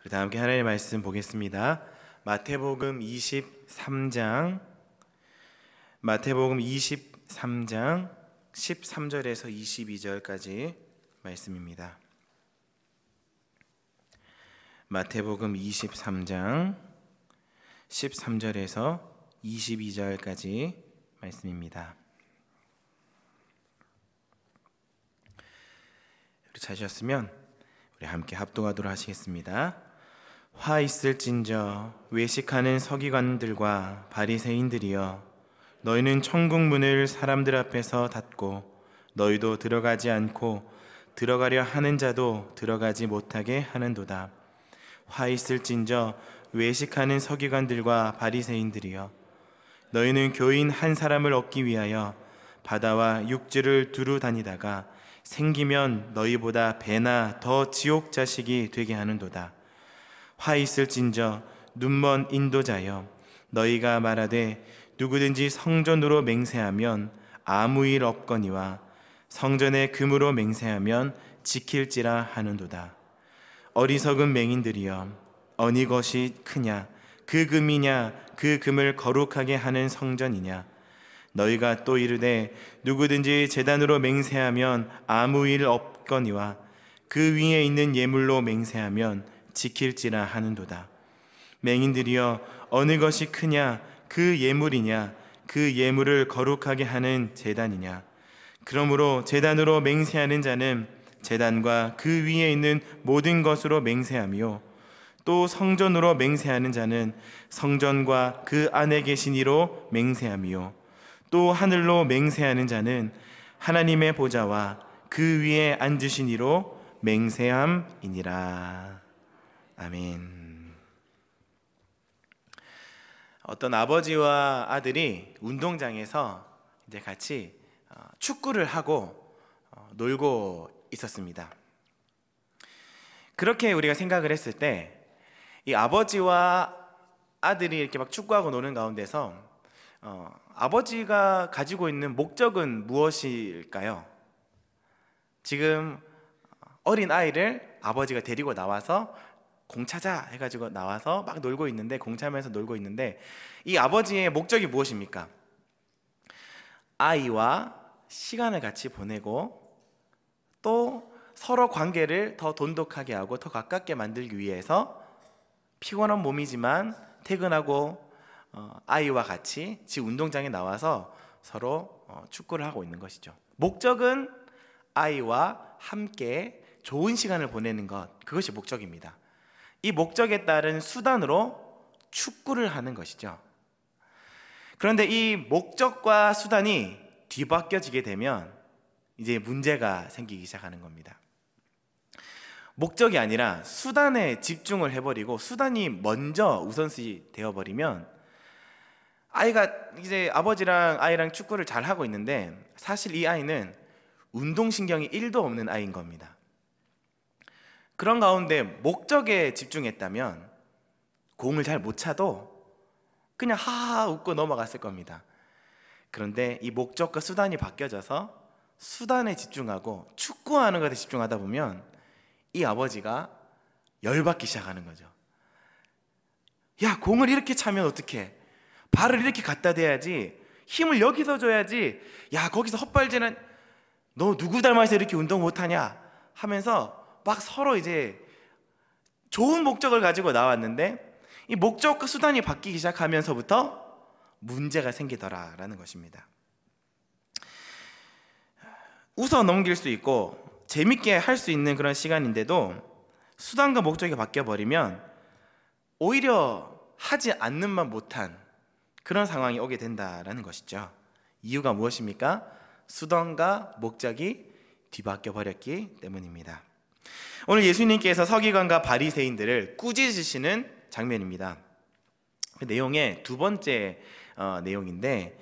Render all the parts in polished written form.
우리 다 함께 하나님의 말씀 보겠습니다. 마태복음 23장 13절에서 22절까지 말씀입니다. 마태복음 23장 13절에서 22절까지 말씀입니다. 우리 찾으셨으면 우리 함께 합독하도록 하시겠습니다. 화 있을진저 외식하는 서기관들과 바리새인들이여, 너희는 천국 문을 사람들 앞에서 닫고 너희도 들어가지 않고 들어가려 하는 자도 들어가지 못하게 하는도다. 화 있을진저 외식하는 서기관들과 바리새인들이여, 너희는 교인 한 사람을 얻기 위하여 바다와 육지를 두루 다니다가 생기면 너희보다 배나 더 지옥 자식이 되게 하는도다. 화 있을진저 눈먼 인도자여, 너희가 말하되 누구든지 성전으로 맹세하면 아무 일 없거니와 성전에 금으로 맹세하면 지킬지라 하는도다. 어리석은 맹인들이여, 어느 것이 크냐, 그 금이냐, 그 금을 거룩하게 하는 성전이냐. 너희가 또 이르되 누구든지 제단으로 맹세하면 아무 일 없거니와 그 위에 있는 예물로 맹세하면 지킬지라 하는도다. 맹인들이여, 어느 것이 크냐, 그 예물이냐, 그 예물을 거룩하게 하는 제단이냐. 그러므로 제단으로 맹세하는 자는 제단과 그 위에 있는 모든 것으로 맹세하며, 또 성전으로 맹세하는 자는 성전과 그 안에 계신 이로 맹세하며, 또 하늘로 맹세하는 자는 하나님의 보좌와 그 위에 앉으신 이로 맹세함이니라. 아멘. 어떤 아버지와 아들이 운동장에서 이제 같이 축구를 하고 놀고 있었습니다. 그렇게 우리가 생각을 했을 때 이 아버지와 아들이 이렇게 막 축구하고 노는 가운데서 아버지가 가지고 있는 목적은 무엇일까요? 지금 어린 아이를 아버지가 데리고 나와서 공 차자 해가지고 나와서 막 놀고 있는데, 공 차면서 놀고 있는데, 이 아버지의 목적이 무엇입니까? 아이와 시간을 같이 보내고 또 서로 관계를 더 돈독하게 하고 더 가깝게 만들기 위해서 피곤한 몸이지만 퇴근하고 아이와 같이 집 운동장에 나와서 서로 축구를 하고 있는 것이죠. 목적은 아이와 함께 좋은 시간을 보내는 것, 그것이 목적입니다. 이 목적에 따른 수단으로 축구를 하는 것이죠. 그런데 이 목적과 수단이 뒤바뀌어지게 되면 이제 문제가 생기기 시작하는 겁니다. 목적이 아니라 수단에 집중을 해버리고 수단이 먼저 우선시 되어버리면, 아이가 이제 아버지랑 아이랑 축구를 잘 하고 있는데 사실 이 아이는 운동신경이 1도 없는 아이인 겁니다. 그런 가운데 목적에 집중했다면 공을 잘 못 차도 그냥 하하 웃고 넘어갔을 겁니다. 그런데 이 목적과 수단이 바뀌어져서 수단에 집중하고 축구하는 것에 집중하다 보면 이 아버지가 열받기 시작하는 거죠. 야, 공을 이렇게 차면 어떡해? 발을 이렇게 갖다 대야지, 힘을 여기서 줘야지, 야 거기서 헛발질은 너 누구 닮아서 이렇게 운동 못하냐 하면서 막 서로 이제 좋은 목적을 가지고 나왔는데 이 목적과 수단이 바뀌기 시작하면서부터 문제가 생기더라라는 것입니다. 웃어 넘길 수 있고 재밌게 할 수 있는 그런 시간인데도 수단과 목적이 바뀌어버리면 오히려 하지 않는만 못한 그런 상황이 오게 된다라는 것이죠. 이유가 무엇입니까? 수단과 목적이 뒤바뀌어 버렸기 때문입니다. 오늘 예수님께서 서기관과 바리새인들을 꾸짖으시는 장면입니다. 그 내용의 두 번째 내용인데,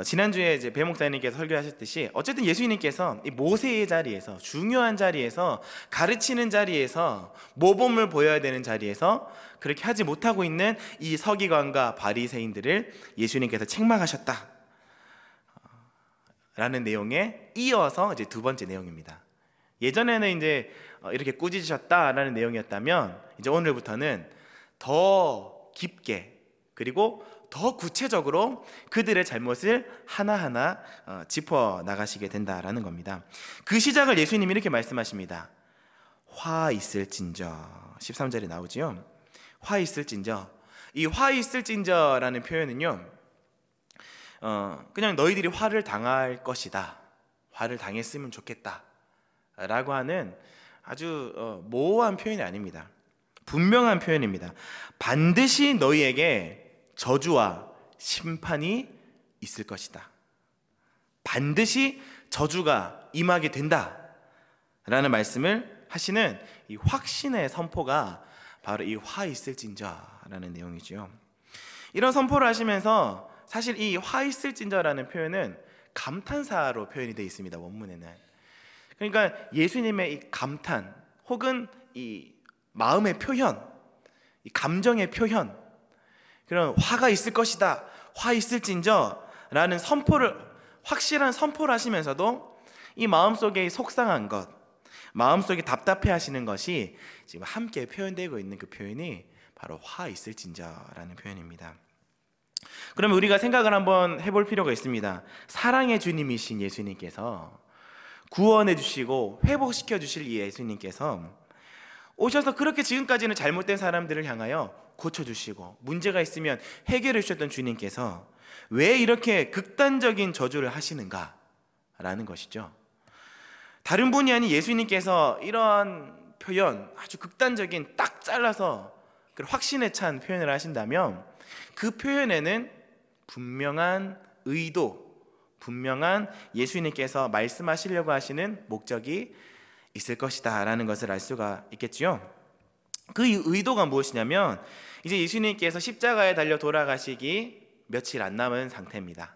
지난주에 이제 배 목사님께서 설교하셨듯이 어쨌든 예수님께서 이 모세의 자리에서, 중요한 자리에서, 가르치는 자리에서, 모범을 보여야 되는 자리에서 그렇게 하지 못하고 있는 이 서기관과 바리새인들을 예수님께서 책망하셨다 라는 내용에 이어서 이제 두 번째 내용입니다. 예전에는 이제 이렇게 꾸짖으셨다라는 내용이었다면, 이제 오늘부터는 더 깊게 그리고 더 구체적으로 그들의 잘못을 하나하나 짚어 나가시게 된다라는 겁니다. 그 시작을 예수님이 이렇게 말씀하십니다. 화 있을진저. 13절에 나오지요. 화 있을진저. 이 화 있을진저라는 표현은요, 그냥 너희들이 화를 당할 것이다, 화를 당했으면 좋겠다 라고 하는 아주 모호한 표현이 아닙니다. 분명한 표현입니다. 반드시 너희에게 저주와 심판이 있을 것이다. 반드시 저주가 임하게 된다 라는 말씀을 하시는 이 확신의 선포가 바로 이 화 있을진저라는 내용이죠. 이런 선포를 하시면서 사실 이 화 있을진저라는 표현은 감탄사로 표현이 되어 있습니다. 원문에는. 그러니까 예수님의 이 감탄 혹은 이 마음의 표현, 이 감정의 표현, 그런 화가 있을 것이다, 화 있을진저라는 선포를, 확실한 선포를 하시면서도 이 마음속에 속상한 것, 마음속에 답답해 하시는 것이 지금 함께 표현되고 있는 그 표현이 바로 화 있을진저라는 표현입니다. 그러면 우리가 생각을 한번 해볼 필요가 있습니다. 사랑의 주님이신 예수님께서, 구원해 주시고 회복시켜 주실 이 예수님께서 오셔서 그렇게 지금까지는 잘못된 사람들을 향하여 고쳐주시고 문제가 있으면 해결해 주셨던 주님께서 왜 이렇게 극단적인 저주를 하시는가 라는 것이죠. 다른 분이 아닌 예수님께서 이러한 표현, 아주 극단적인, 딱 잘라서 확신에 찬 표현을 하신다면 그 표현에는 분명한 의도, 분명한 예수님께서 말씀하시려고 하시는 목적이 있을 것이다 라는 것을 알 수가 있겠지요. 그 의도가 무엇이냐면, 이제 예수님께서 십자가에 달려 돌아가시기 며칠 안 남은 상태입니다.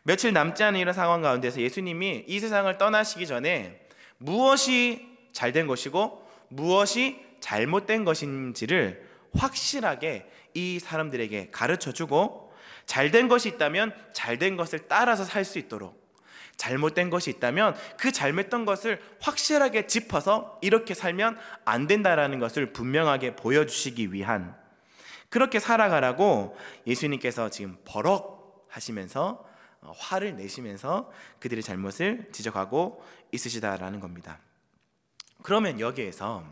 며칠 남지 않은 이런 상황 가운데서 예수님이 이 세상을 떠나시기 전에 무엇이 잘된 것이고 무엇이 잘못된 것인지를 확실하게 이 사람들에게 가르쳐주고, 잘된 것이 있다면 잘된 것을 따라서 살 수 있도록, 잘못된 것이 있다면 그 잘못된 것을 확실하게 짚어서 이렇게 살면 안 된다라는 것을 분명하게 보여주시기 위한, 그렇게 살아가라고 예수님께서 지금 버럭 하시면서 화를 내시면서 그들의 잘못을 지적하고 있으시다라는 겁니다. 그러면 여기에서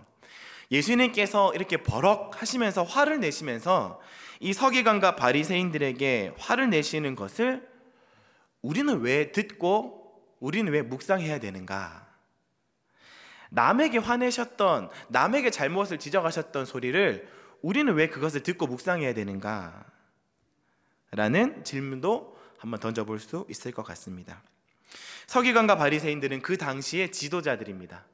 예수님께서 이렇게 버럭 하시면서 화를 내시면서 이 서기관과 바리새인들에게 화를 내시는 것을 우리는 왜 듣고 우리는 왜 묵상해야 되는가? 남에게 화내셨던, 남에게 잘못을 지적하셨던 소리를 우리는 왜 그것을 듣고 묵상해야 되는가? 라는 질문도 한번 던져볼 수 있을 것 같습니다. 서기관과 바리새인들은 그 당시의 지도자들입니다.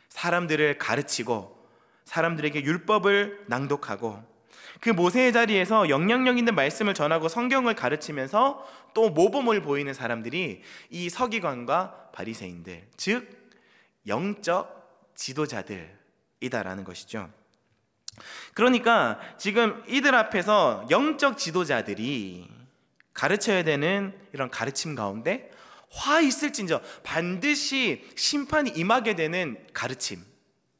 사람들을 가르치고 사람들에게 율법을 낭독하고 그 모세의 자리에서 영향력 있는 말씀을 전하고 성경을 가르치면서 또 모범을 보이는 사람들이 이 서기관과 바리새인들, 즉 영적 지도자들이다라는 것이죠. 그러니까 지금 이들 앞에서 영적 지도자들이 가르쳐야 되는 이런 가르침 가운데 화 있을진저, 반드시 심판이 임하게 되는 가르침,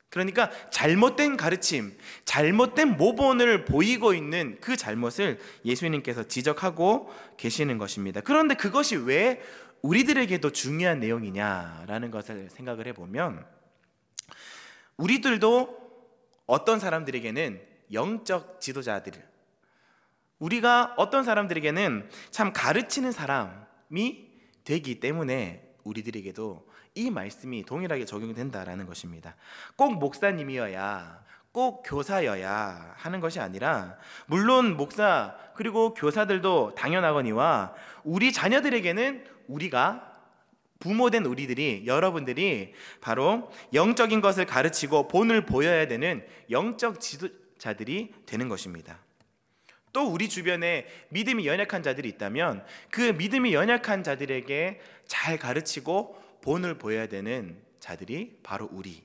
그러니까 잘못된 가르침, 잘못된 모본을 보이고 있는 그 잘못을 예수님께서 지적하고 계시는 것입니다. 그런데 그것이 왜 우리들에게도 중요한 내용이냐라는 것을 생각을 해보면, 우리들도 어떤 사람들에게는 영적 지도자들, 우리가 어떤 사람들에게는 참 가르치는 사람이 되기 때문에 우리들에게도 이 말씀이 동일하게 적용된다라는 것입니다. 꼭 목사님이어야, 꼭 교사여야 하는 것이 아니라, 물론 목사 그리고 교사들도 당연하거니와 우리 자녀들에게는 우리가, 부모된 우리들이, 여러분들이 바로 영적인 것을 가르치고 본을 보여야 되는 영적 지도자들이 되는 것입니다. 또 우리 주변에 믿음이 연약한 자들이 있다면 그 믿음이 연약한 자들에게 잘 가르치고 본을 보여야 되는 자들이 바로 우리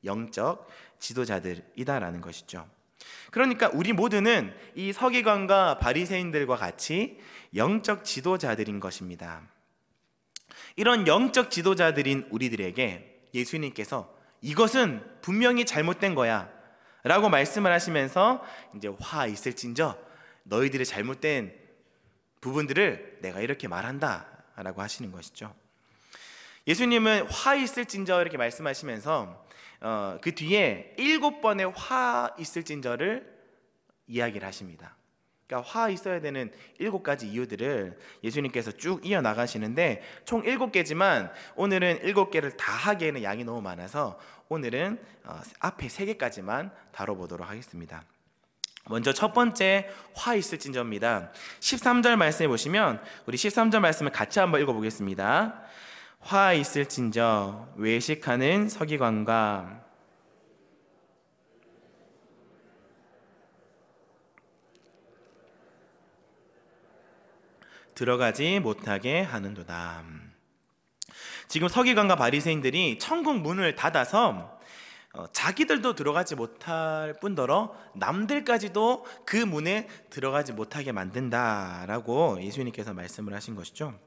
영적 지도자들이다라는 것이죠. 그러니까 우리 모두는 이 서기관과 바리새인들과 같이 영적 지도자들인 것입니다. 이런 영적 지도자들인 우리들에게 예수님께서 이것은 분명히 잘못된 거야 라고 말씀을 하시면서 이제 화 있을진저 너희들의 잘못된 부분들을 내가 이렇게 말한다 라고 하시는 것이죠. 예수님은 화 있을진저 이렇게 말씀하시면서 그 뒤에 7번의 화 있을진저를 이야기를 하십니다. 그러니까 화 있어야 되는 7가지 이유들을 예수님께서 쭉 이어나가시는데 총 7개지만 오늘은 7개를 다 하기에는 양이 너무 많아서 오늘은 앞에 3개까지만 다뤄보도록 하겠습니다. 먼저 첫 번째 화 있을진저입니다. 13절 말씀해 보시면 우리 13절 말씀을 같이 한번 읽어보겠습니다. 화 있을진저 외식하는 서기관과 들어가지 못하게 하는도다. 지금 서기관과 바리새인들이 천국 문을 닫아서 자기들도 들어가지 못할 뿐더러 남들까지도 그 문에 들어가지 못하게 만든다라고 예수님께서 말씀을 하신 것이죠.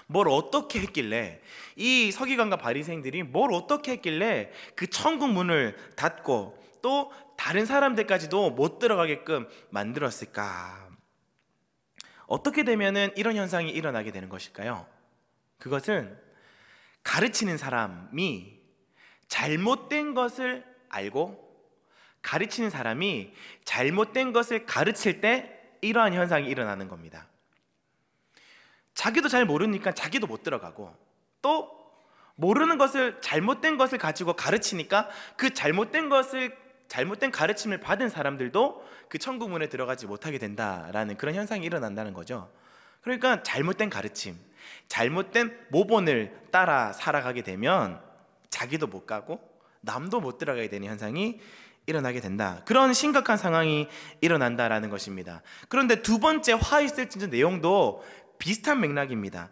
뭘 어떻게 했길래 이 서기관과 바리새인들이 뭘 어떻게 했길래 그 천국 문을 닫고 또 다른 사람들까지도 못 들어가게끔 만들었을까? 어떻게 되면은 이런 현상이 일어나게 되는 것일까요? 그것은 가르치는 사람이 잘못된 것을 알고 가르치는 사람이 잘못된 것을 가르칠 때 이러한 현상이 일어나는 겁니다. 자기도 잘 모르니까 자기도 못 들어가고 또 모르는 것을 잘못된 것을 가지고 가르치니까 그 잘못된 가르침을 받은 사람들도 그 천국 문에 들어가지 못하게 된다라는 그런 현상이 일어난다는 거죠. 그러니까 잘못된 가르침, 잘못된 모본을 따라 살아가게 되면 자기도 못 가고 남도 못 들어가게 되는 현상이 일어나게 된다. 그런 심각한 상황이 일어난다라는 것입니다. 그런데 두 번째 화 있을진저 내용도 비슷한 맥락입니다.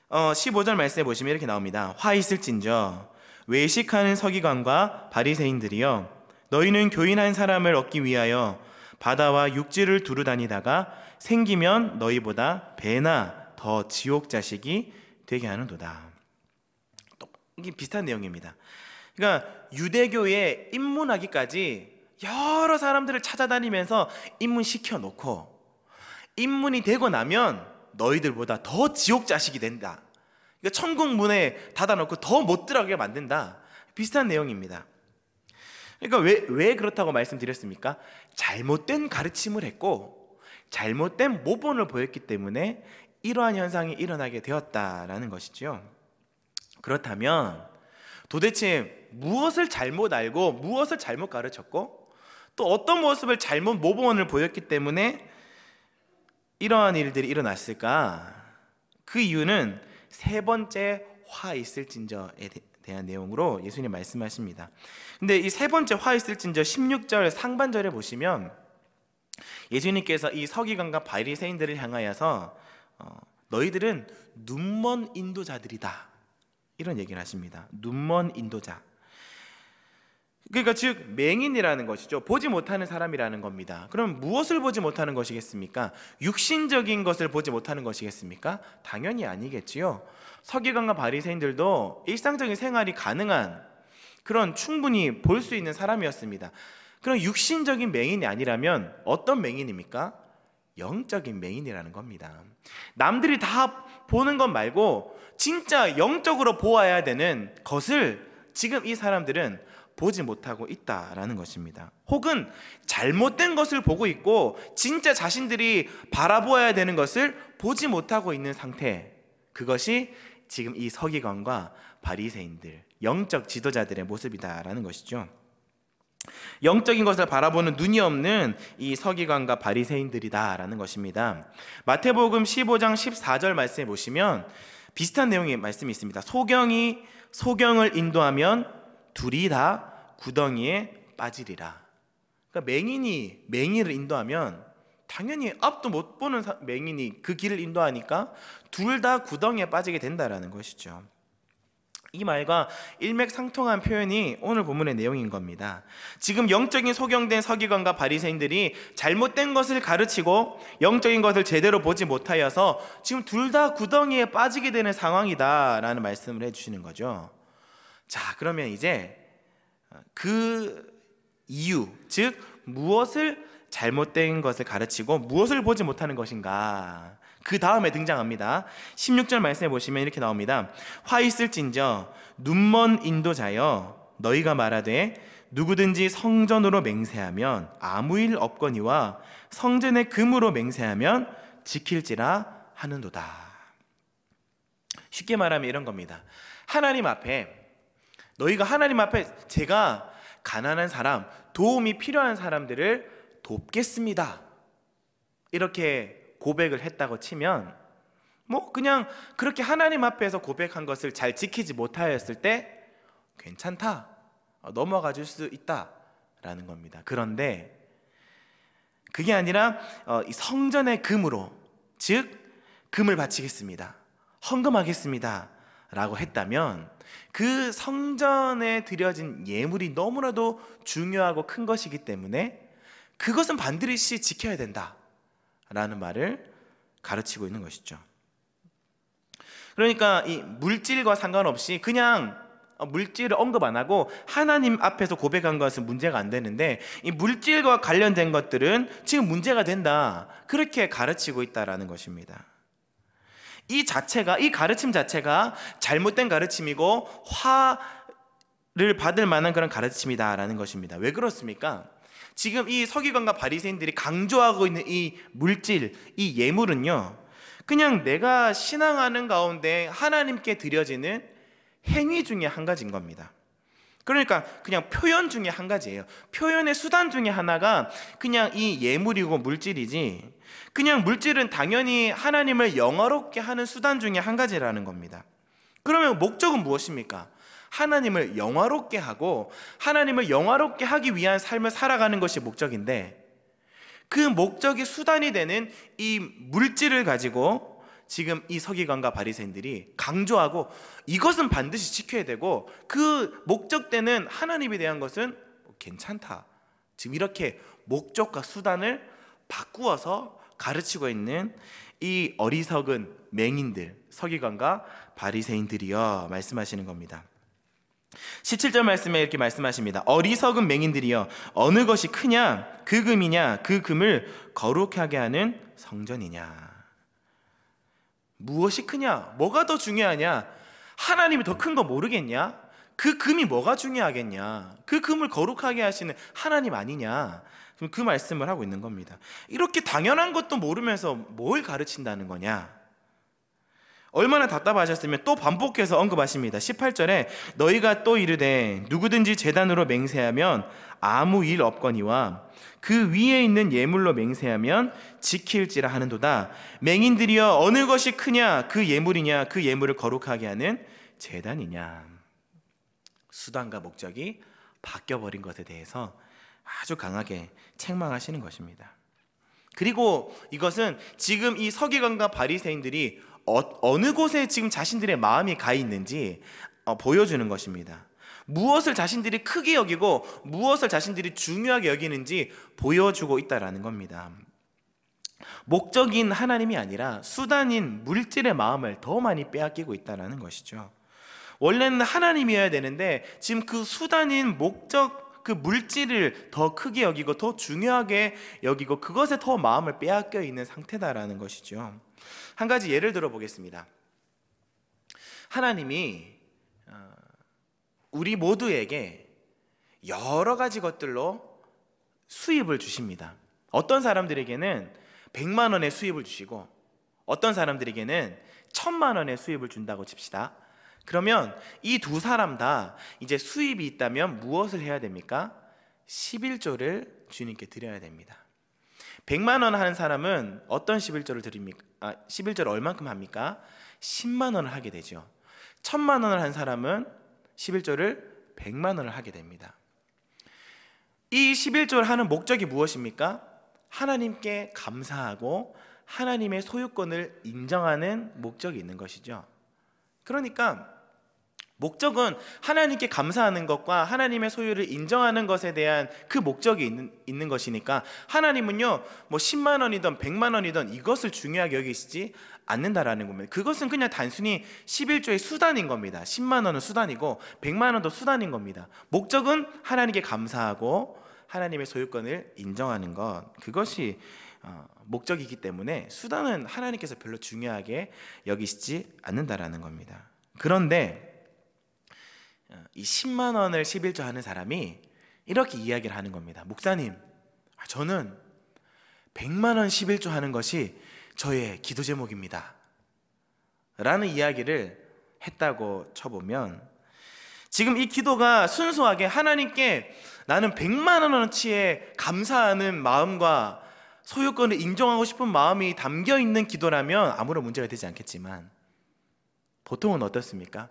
15절 말씀해 보시면 이렇게 나옵니다. 화 있을진저 외식하는 서기관과 바리새인들이여 너희는 교인 한 사람을 얻기 위하여 바다와 육지를 두루 다니다가 생기면 너희보다 배나 더 지옥 자식이 되게 하는도다. 이게 비슷한 내용입니다. 그러니까 유대교에 입문하기까지 여러 사람들을 찾아다니면서 입문시켜 놓고 입문이 되고 나면 너희들보다 더 지옥 자식이 된다. 그러니까 천국 문에 닫아놓고 더 못 들어가게 만든다. 비슷한 내용입니다. 그러니까 왜 그렇다고 말씀드렸습니까? 잘못된 가르침을 했고 잘못된 모본을 보였기 때문에 이러한 현상이 일어나게 되었다라는 것이죠. 그렇다면 도대체 무엇을 잘못 알고 무엇을 잘못 가르쳤고 또 어떤 모습을 잘못 모본을 보였기 때문에 이러한 일들이 일어났을까? 그 이유는 세 번째 화 있을진저에 대한 내용으로 예수님 말씀하십니다. 근데 이 세 번째 화 있을진저 16절 상반절에 보시면 예수님께서 이 서기관과 바리새인들을 향하여서 너희들은 눈먼 인도자들이다 이런 얘기를 하십니다. 눈먼 인도자. 그러니까 즉 맹인이라는 것이죠. 보지 못하는 사람이라는 겁니다. 그럼 무엇을 보지 못하는 것이겠습니까? 육신적인 것을 보지 못하는 것이겠습니까? 당연히 아니겠지요. 서기관과 바리새인들도 일상적인 생활이 가능한 그런 충분히 볼 수 있는 사람이었습니다. 그럼 육신적인 맹인이 아니라면 어떤 맹인입니까? 영적인 맹인이라는 겁니다. 남들이 다 보는 것 말고 진짜 영적으로 보아야 되는 것을 지금 이 사람들은 보지 못하고 있다라는 것입니다. 혹은 잘못된 것을 보고 있고 진짜 자신들이 바라보아야 되는 것을 보지 못하고 있는 상태, 그것이 지금 이 서기관과 바리새인들, 영적 지도자들의 모습이다라는 것이죠. 영적인 것을 바라보는 눈이 없는 이 서기관과 바리새인들이다라는 것입니다. 마태복음 15장 14절 말씀해 보시면 비슷한 내용의 말씀이 있습니다. 소경을 인도하면 둘이 다 구덩이에 빠지리라. 그러니까 맹인이 맹인을 인도하면 당연히 앞도 못 보는 맹인이 그 길을 인도하니까 둘 다 구덩이에 빠지게 된다라는 것이죠. 이 말과 일맥상통한 표현이 오늘 본문의 내용인 겁니다. 지금 영적인 소경된 서기관과 바리새인들이 잘못된 것을 가르치고 영적인 것을 제대로 보지 못하여서 지금 둘 다 구덩이에 빠지게 되는 상황이다라는 말씀을 해주시는 거죠. 자, 그러면 이제 그 이유, 즉 무엇을 잘못된 것을 가르치고 무엇을 보지 못하는 것인가, 그 다음에 등장합니다. 16절 말씀해 보시면 이렇게 나옵니다. 화 있을진저 눈먼 인도자여 너희가 말하되 누구든지 성전으로 맹세하면 아무 일 없거니와 성전의 금으로 맹세하면 지킬지라 하는도다. 쉽게 말하면 이런 겁니다. 하나님 앞에, 너희가 하나님 앞에 제가 가난한 사람, 도움이 필요한 사람들을 돕겠습니다, 이렇게 고백을 했다고 치면 뭐 그냥 그렇게 하나님 앞에서 고백한 것을 잘 지키지 못하였을 때 괜찮다, 넘어가 줄 수 있다라는 겁니다. 그런데 그게 아니라 이 성전의 금으로, 즉 금을 바치겠습니다, 헌금하겠습니다 라고 했다면 그 성전에 드려진 예물이 너무나도 중요하고 큰 것이기 때문에 그것은 반드시 지켜야 된다라는 말을 가르치고 있는 것이죠. 그러니까 이 물질과 상관없이 그냥 물질을 언급 안 하고 하나님 앞에서 고백한 것은 문제가 안 되는데, 이 물질과 관련된 것들은 지금 문제가 된다, 그렇게 가르치고 있다라는 것입니다. 이 가르침 자체가 잘못된 가르침이고 화를 받을 만한 그런 가르침이다라는 것입니다. 왜 그렇습니까? 지금 이 서기관과 바리새인들이 강조하고 있는 이 물질, 이 예물은요, 그냥 내가 신앙하는 가운데 하나님께 드려지는 행위 중에 한 가지인 겁니다. 그러니까 그냥 표현 중에 한 가지예요. 표현의 수단 중에 하나가 그냥 이 예물이고 물질이지, 그냥 물질은 당연히 하나님을 영화롭게 하는 수단 중에 한 가지라는 겁니다. 그러면 목적은 무엇입니까? 하나님을 영화롭게 하고 하나님을 영화롭게 하기 위한 삶을 살아가는 것이 목적인데, 그 목적이 수단이 되는 이 물질을 가지고 지금 이 서기관과 바리새인들이 강조하고 이것은 반드시 지켜야 되고 그 목적되는 하나님에 대한 것은 괜찮다, 지금 이렇게 목적과 수단을 바꾸어서 가르치고 있는 이 어리석은 맹인들, 서기관과 바리새인들이여 말씀하시는 겁니다. 17절 말씀에 이렇게 말씀하십니다. 어리석은 맹인들이여 어느 것이 크냐, 그 금이냐, 그 금을 거룩하게 하는 성전이냐. 무엇이 크냐, 뭐가 더 중요하냐, 하나님이 더 큰 거 모르겠냐, 그 금이 뭐가 중요하겠냐, 그 금을 거룩하게 하시는 하나님 아니냐, 그 말씀을 하고 있는 겁니다. 이렇게 당연한 것도 모르면서 뭘 가르친다는 거냐. 얼마나 답답하셨으면 또 반복해서 언급하십니다. 18절에 너희가 또 이르되 누구든지 제단으로 맹세하면 아무 일 없거니와 그 위에 있는 예물로 맹세하면 지킬지라 하는도다. 맹인들이여 어느 것이 크냐, 그 예물이냐, 그 예물을 거룩하게 하는 제단이냐. 수단과 목적이 바뀌어버린 것에 대해서 아주 강하게 책망하시는 것입니다. 그리고 이것은 지금 이 서기관과 바리새인들이 어느 곳에 지금 자신들의 마음이 가 있는지 보여주는 것입니다. 무엇을 자신들이 크게 여기고 무엇을 자신들이 중요하게 여기는지 보여주고 있다는 겁니다. 목적인 하나님이 아니라 수단인 물질의 마음을 더 많이 빼앗기고 있다는 것이죠. 원래는 하나님이어야 되는데 지금 그 수단인 목적, 그 물질을 더 크게 여기고 더 중요하게 여기고 그것에 더 마음을 빼앗겨 있는 상태다라는 것이죠. 한 가지 예를 들어 보겠습니다. 하나님이 우리 모두에게 여러 가지 것들로 수입을 주십니다. 어떤 사람들에게는 100만 원의 수입을 주시고 어떤 사람들에게는 1000만 원의 수입을 준다고 칩시다. 그러면 이 두 사람 다 이제 수입이 있다면 무엇을 해야 됩니까? 11조를 주님께 드려야 됩니다. 100만 원 하는 사람은 어떤 11조를 드립니까? 11조를 얼만큼 합니까? 10만 원을 하게 되죠. 1000만 원을 한 사람은 11조를 100만 원을 하게 됩니다. 이 11조를 하는 목적이 무엇입니까? 하나님께 감사하고 하나님의 소유권을 인정하는 목적이 있는 것이죠. 그러니까 목적은 하나님께 감사하는 것과 하나님의 소유를 인정하는 것에 대한 그 목적이 있는 것이니까 하나님은요 10만 원이든 100만 원이든 이것을 중요하게 여기시지 않는다라는 겁니다. 그것은 그냥 단순히 11조의 수단인 겁니다. 10만 원은 수단이고 100만 원도 수단인 겁니다. 목적은 하나님께 감사하고 하나님의 소유권을 인정하는 것, 그것이 목적이기 때문에 수단은 하나님께서 별로 중요하게 여기시지 않는다라는 겁니다. 그런데 이 10만 원을 11조 하는 사람이 이렇게 이야기를 하는 겁니다. 목사님, 저는 100만 원 11조 하는 것이 저의 기도 제목입니다 라는 이야기를 했다고 쳐보면, 지금 이 기도가 순수하게 하나님께 나는 100만 원어치의 감사하는 마음과 소유권을 인정하고 싶은 마음이 담겨있는 기도라면 아무런 문제가 되지 않겠지만, 보통은 어떻습니까?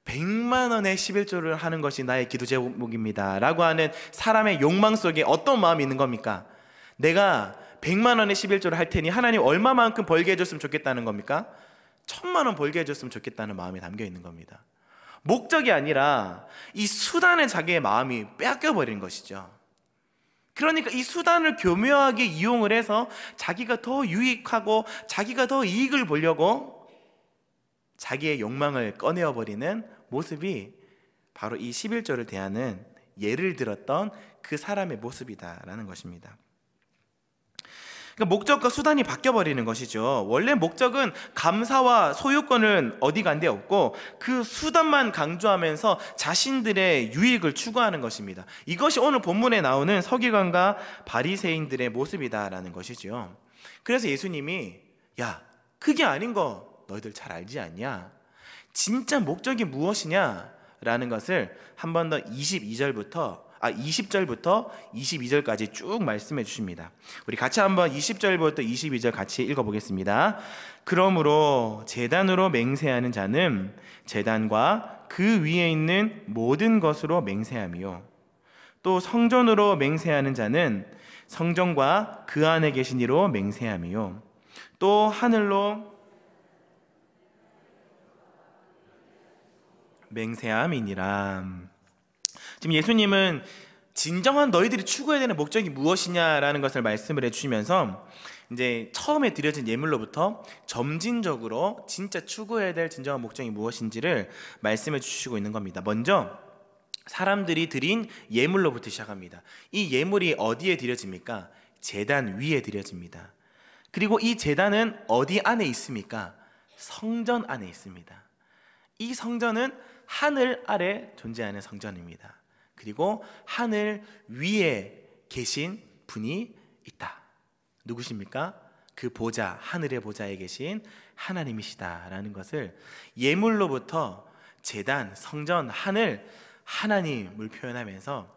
100만 원의 11조를 하는 것이 나의 기도 제목입니다 라고 하는 사람의 욕망 속에 어떤 마음이 있는 겁니까? 내가 100만 원의 11조를 할 테니 하나님 얼마만큼 벌게 해줬으면 좋겠다는 겁니까? 1000만 원 벌게 해줬으면 좋겠다는 마음이 담겨 있는 겁니다. 목적이 아니라 이 수단에 자기의 마음이 빼앗겨버린 것이죠. 그러니까 이 수단을 교묘하게 이용을 해서 자기가 더 유익하고 자기가 더 이익을 보려고 자기의 욕망을 꺼내어버리는 모습이 바로 이 11조를 대하는 예를 들었던 그 사람의 모습이다라는 것입니다. 그러니까 목적과 수단이 바뀌어버리는 것이죠. 원래 목적은 감사와 소유권은 어디 간데 없고 그 수단만 강조하면서 자신들의 유익을 추구하는 것입니다. 이것이 오늘 본문에 나오는 서기관과 바리새인들의 모습이다라는 것이죠. 그래서 예수님이 야, 그게 아닌 거 너희들 잘 알지 않냐? 진짜 목적이 무엇이냐? 라는 것을 한 번 더 20절부터 22절까지 쭉 말씀해 주십니다. 우리 같이 한번 20절부터 22절 같이 읽어보겠습니다. 그러므로 제단으로 맹세하는 자는 제단과 그 위에 있는 모든 것으로 맹세하며, 또 성전으로 맹세하는 자는 성전과 그 안에 계신 이로 맹세하며, 또 하늘로 맹세함이니라. 지금 예수님은 진정한 너희들이 추구해야 되는 목적이 무엇이냐라는 것을 말씀을 해주시면서 이제 처음에 드려진 예물로부터 점진적으로 진짜 추구해야 될 진정한 목적이 무엇인지를 말씀해 주시고 있는 겁니다. 먼저 사람들이 드린 예물로부터 시작합니다. 이 예물이 어디에 드려집니까? 제단 위에 드려집니다. 그리고 이 제단은 어디 안에 있습니까? 성전 안에 있습니다. 이 성전은 하늘 아래 존재하는 성전입니다. 그리고 하늘 위에 계신 분이 있다. 누구십니까? 그 보좌, 하늘의 보좌에 계신 하나님이시다라는 것을 예물로부터 제단, 성전, 하늘, 하나님을 표현하면서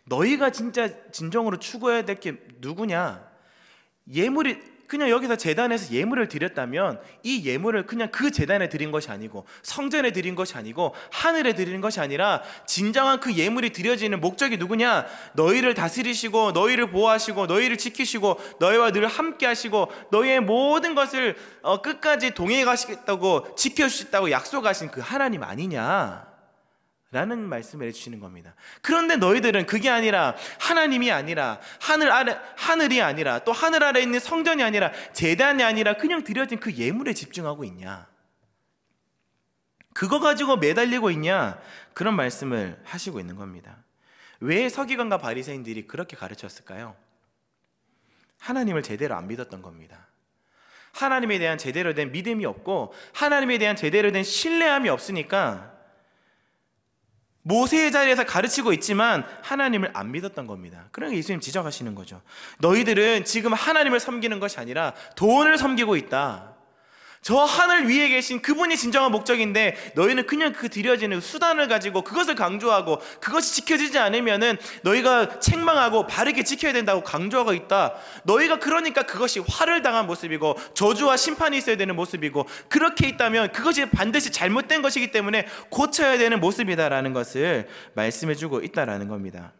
너희가 진짜 진정으로 추구해야 될 게 누구냐? 예물이 그냥 여기서 제단에서 예물을 드렸다면 이 예물을 그냥 그 제단에 드린 것이 아니고 성전에 드린 것이 아니고 하늘에 드리는 것이 아니라 진정한 그 예물이 드려지는 목적이 누구냐? 너희를 다스리시고 너희를 보호하시고 너희를 지키시고 너희와 늘 함께 하시고 너희의 모든 것을 끝까지 동행해 가시겠다고 지켜주시겠다고 약속하신 그 하나님 아니냐? 라는 말씀을 해주시는 겁니다. 그런데 너희들은 그게 아니라 하나님이 아니라 하늘이 아니라 또 하늘 아래 있는 성전이 아니라 제단이 아니라 그냥 드려진 그 예물에 집중하고 있냐? 그거 가지고 매달리고 있냐? 그런 말씀을 하시고 있는 겁니다. 왜 서기관과 바리새인들이 그렇게 가르쳤을까요? 하나님을 제대로 안 믿었던 겁니다. 하나님에 대한 제대로 된 믿음이 없고 하나님에 대한 제대로 된 신뢰함이 없으니까 모세의 자리에서 가르치고 있지만 하나님을 안 믿었던 겁니다. 그러니까 예수님 지적하시는 거죠. 너희들은 지금 하나님을 섬기는 것이 아니라 돈을 섬기고 있다. 저 하늘 위에 계신 그분이 진정한 목적인데 너희는 그냥 그 드려지는 수단을 가지고 그것을 강조하고 그것이 지켜지지 않으면은 너희가 책망하고 바르게 지켜야 된다고 강조하고 있다. 너희가 그러니까 그것이 화를 당한 모습이고 저주와 심판이 있어야 되는 모습이고 그렇게 있다면 그것이 반드시 잘못된 것이기 때문에 고쳐야 되는 모습이다라는 것을 말씀해주고 있다라는 겁니다.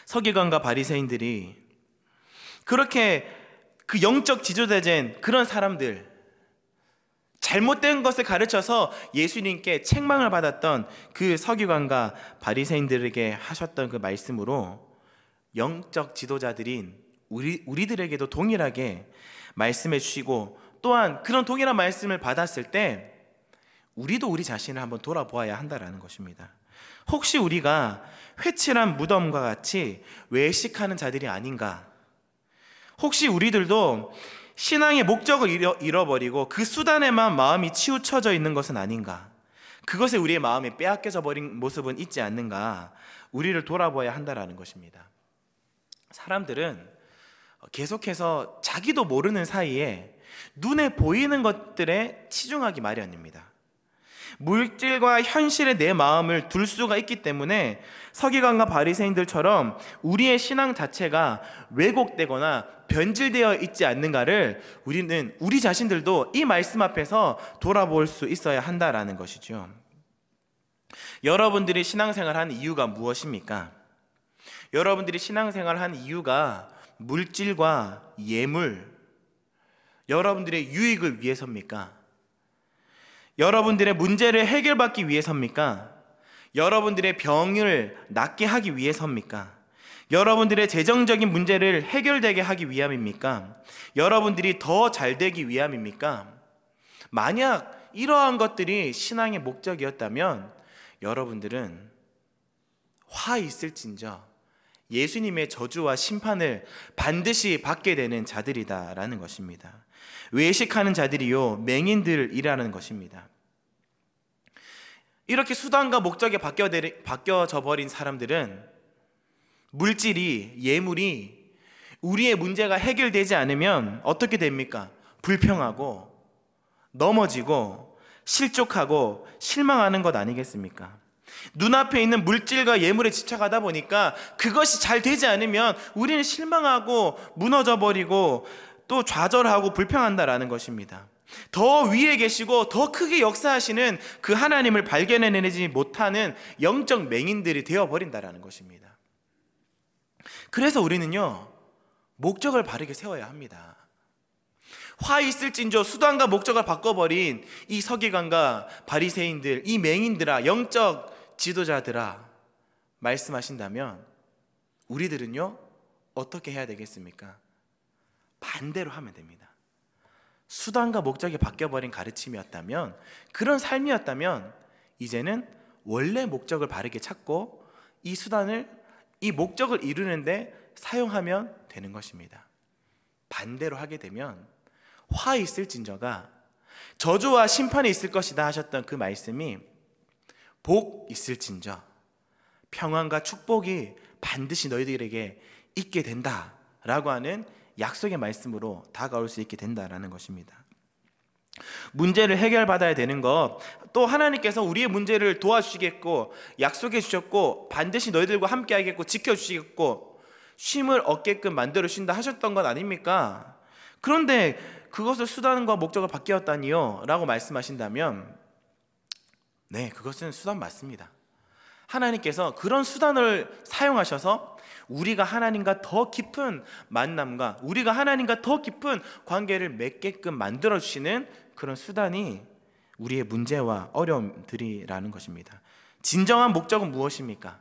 서기관과 바리새인들이 그렇게 그 영적 지도자된 그런 사람들, 잘못된 것을 가르쳐서 예수님께 책망을 받았던 그 서기관과 바리새인들에게 하셨던 그 말씀으로 영적 지도자들인 우리들에게도 동일하게 말씀해 주시고, 또한 그런 동일한 말씀을 받았을 때 우리도 우리 자신을 한번 돌아보아야 한다라는 것입니다. 혹시 우리가 회칠한 무덤과 같이 외식하는 자들이 아닌가? 혹시 우리들도 신앙의 목적을 잃어버리고 그 수단에만 마음이 치우쳐져 있는 것은 아닌가? 그것에 우리의 마음이 빼앗겨져 버린 모습은 있지 않는가? 우리를 돌아봐야 한다라는 것입니다. 사람들은 계속해서 자기도 모르는 사이에 눈에 보이는 것들에 치중하기 마련입니다. 물질과 현실에 내 마음을 둘 수가 있기 때문에 서기관과 바리새인들처럼 우리의 신앙 자체가 왜곡되거나 변질되어 있지 않는가를 우리는 우리 자신들도 이 말씀 앞에서 돌아볼 수 있어야 한다라는 것이죠. 여러분들이 신앙생활하는 이유가 무엇입니까? 여러분들이 신앙생활하는 이유가 물질과 예물, 여러분들의 유익을 위해서입니까? 여러분들의 문제를 해결받기 위해서입니까? 여러분들의 병을 낫게 하기 위해서입니까? 여러분들의 재정적인 문제를 해결되게 하기 위함입니까? 여러분들이 더 잘되기 위함입니까? 만약 이러한 것들이 신앙의 목적이었다면 여러분들은 화 있을진저 예수님의 저주와 심판을 반드시 받게 되는 자들이다라는 것입니다. 외식하는 자들이요 맹인들이라는 것입니다. 이렇게 수단과 목적에 바뀌어져 버린 사람들은 물질이, 예물이 우리의 문제가 해결되지 않으면 어떻게 됩니까? 불평하고 넘어지고 실족하고 실망하는 것 아니겠습니까? 눈앞에 있는 물질과 예물에 집착하다 보니까 그것이 잘 되지 않으면 우리는 실망하고 무너져 버리고 또 좌절하고 불평한다라는 것입니다. 더 위에 계시고 더 크게 역사하시는 그 하나님을 발견해내지 못하는 영적 맹인들이 되어버린다라는 것입니다. 그래서 우리는요 목적을 바르게 세워야 합니다. 화 있을진저 수단과 목적을 바꿔버린 이 서기관과 바리새인들, 이 맹인들아, 영적 지도자들아 말씀하신다면 우리들은요 어떻게 해야 되겠습니까? 반대로 하면 됩니다. 수단과 목적이 바뀌어버린 가르침이었다면, 그런 삶이었다면 이제는 원래 목적을 바르게 찾고 이 수단을, 이 목적을 이루는데 사용하면 되는 것입니다. 반대로 하게 되면 화 있을진저가 저주와 심판이 있을 것이다 하셨던 그 말씀이 복 있을진저 평안과 축복이 반드시 너희들에게 있게 된다라고 하는 약속의 말씀으로 다가올 수 있게 된다라는 것입니다. 문제를 해결받아야 되는 것, 또 하나님께서 우리의 문제를 도와주시겠고 약속해 주셨고 반드시 너희들과 함께 하겠고 지켜주시겠고 쉼을 얻게끔 만들어 주신다 하셨던 것 아닙니까? 그런데 그것을 수단과 목적을 바뀌었다니요 라고 말씀하신다면 네, 그것은 수단 맞습니다. 하나님께서 그런 수단을 사용하셔서 우리가 하나님과 더 깊은 만남과 우리가 하나님과 더 깊은 관계를 맺게끔 만들어주시는 그런 수단이 우리의 문제와 어려움들이라는 것입니다. 진정한 목적은 무엇입니까?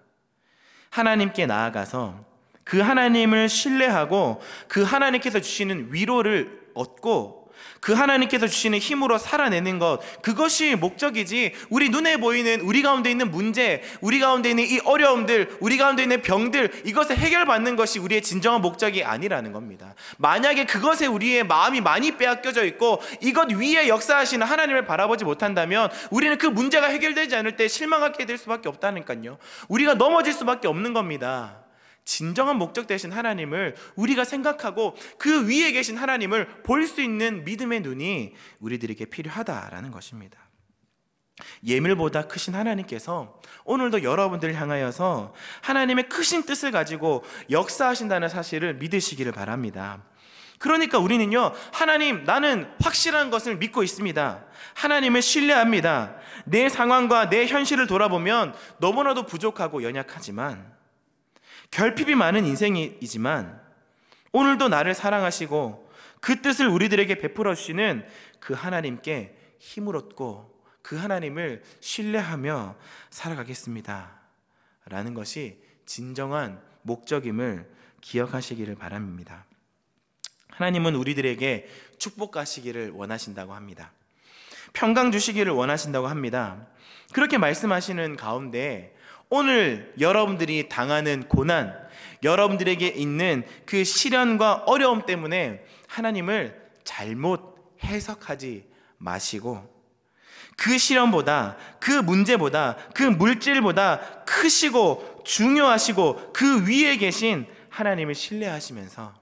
하나님께 나아가서 그 하나님을 신뢰하고 그 하나님께서 주시는 위로를 얻고 그 하나님께서 주시는 힘으로 살아내는 것, 그것이 목적이지 우리 눈에 보이는 우리 가운데 있는 문제, 우리 가운데 있는 이 어려움들, 우리 가운데 있는 병들, 이것을 해결받는 것이 우리의 진정한 목적이 아니라는 겁니다. 만약에 그것에 우리의 마음이 많이 빼앗겨져 있고 이것 위에 역사하시는 하나님을 바라보지 못한다면 우리는 그 문제가 해결되지 않을 때 실망하게 될 수밖에 없다니까요. 우리가 넘어질 수밖에 없는 겁니다. 진정한 목적 되신 하나님을 우리가 생각하고 그 위에 계신 하나님을 볼 수 있는 믿음의 눈이 우리들에게 필요하다라는 것입니다. 예물보다 크신 하나님께서 오늘도 여러분들을 향하여서 하나님의 크신 뜻을 가지고 역사하신다는 사실을 믿으시기를 바랍니다. 그러니까 우리는요, 하나님, 나는 확실한 것을 믿고 있습니다. 하나님을 신뢰합니다. 내 상황과 내 현실을 돌아보면 너무나도 부족하고 연약하지만, 결핍이 많은 인생이지만 오늘도 나를 사랑하시고 그 뜻을 우리들에게 베풀어 주시는 그 하나님께 힘을 얻고 그 하나님을 신뢰하며 살아가겠습니다 라는 것이 진정한 목적임을 기억하시기를 바랍니다. 하나님은 우리들에게 축복하시기를 원하신다고 합니다. 평강 주시기를 원하신다고 합니다. 그렇게 말씀하시는 가운데 오늘 여러분들이 당하는 고난, 여러분들에게 있는 그 시련과 어려움 때문에 하나님을 잘못 해석하지 마시고 그 시련보다, 그 문제보다, 그 물질보다 크시고 중요하시고 그 위에 계신 하나님을 신뢰하시면서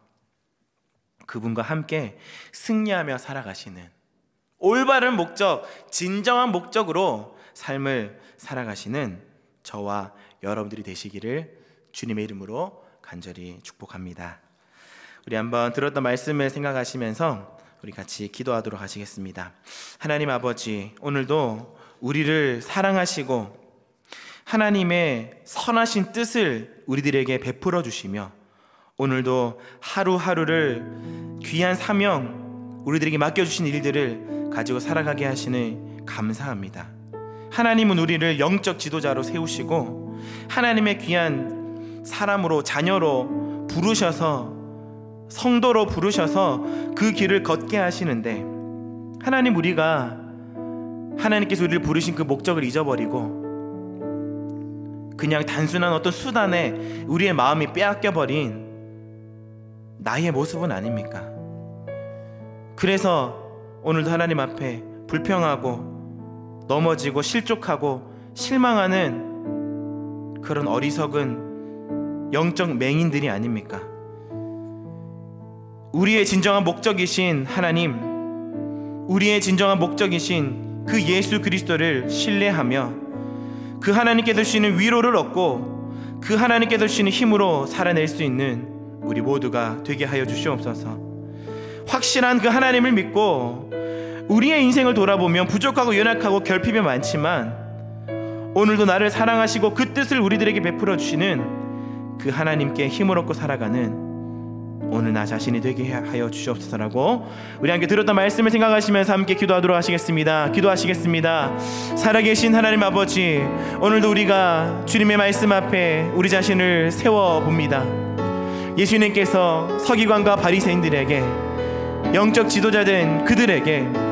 그분과 함께 승리하며 살아가시는 올바른 목적, 진정한 목적으로 삶을 살아가시는 저와 여러분들이 되시기를 주님의 이름으로 간절히 축복합니다. 우리 한번 들었던 말씀을 생각하시면서 우리 같이 기도하도록 하시겠습니다. 하나님 아버지, 오늘도 우리를 사랑하시고 하나님의 선하신 뜻을 우리들에게 베풀어 주시며 오늘도 하루하루를 귀한 사명, 우리들에게 맡겨주신 일들을 가지고 살아가게 하시니 감사합니다. 하나님은 우리를 영적 지도자로 세우시고 하나님의 귀한 사람으로, 자녀로 부르셔서, 성도로 부르셔서 그 길을 걷게 하시는데 하나님, 우리가 하나님께서 우리를 부르신 그 목적을 잊어버리고 그냥 단순한 어떤 수단에 우리의 마음이 빼앗겨버린 나의 모습은 아닙니까? 그래서 오늘도 하나님 앞에 불평하고 넘어지고 실족하고 실망하는 그런 어리석은 영적 맹인들이 아닙니까? 우리의 진정한 목적이신 하나님, 우리의 진정한 목적이신 그 예수 그리스도를 신뢰하며 그 하나님께서 주시는 위로를 얻고 그 하나님께서 주시는 힘으로 살아낼 수 있는 우리 모두가 되게 하여 주시옵소서. 확실한 그 하나님을 믿고 우리의 인생을 돌아보면 부족하고 연약하고 결핍이 많지만 오늘도 나를 사랑하시고 그 뜻을 우리들에게 베풀어 주시는 그 하나님께 힘을 얻고 살아가는 오늘 나 자신이 되게 하여 주시옵소서라고 우리 함께 들었던 말씀을 생각하시면서 함께 기도하도록 하시겠습니다. 기도하시겠습니다. 살아계신 하나님 아버지, 오늘도 우리가 주님의 말씀 앞에 우리 자신을 세워봅니다. 예수님께서 서기관과 바리새인들에게, 영적 지도자된 그들에게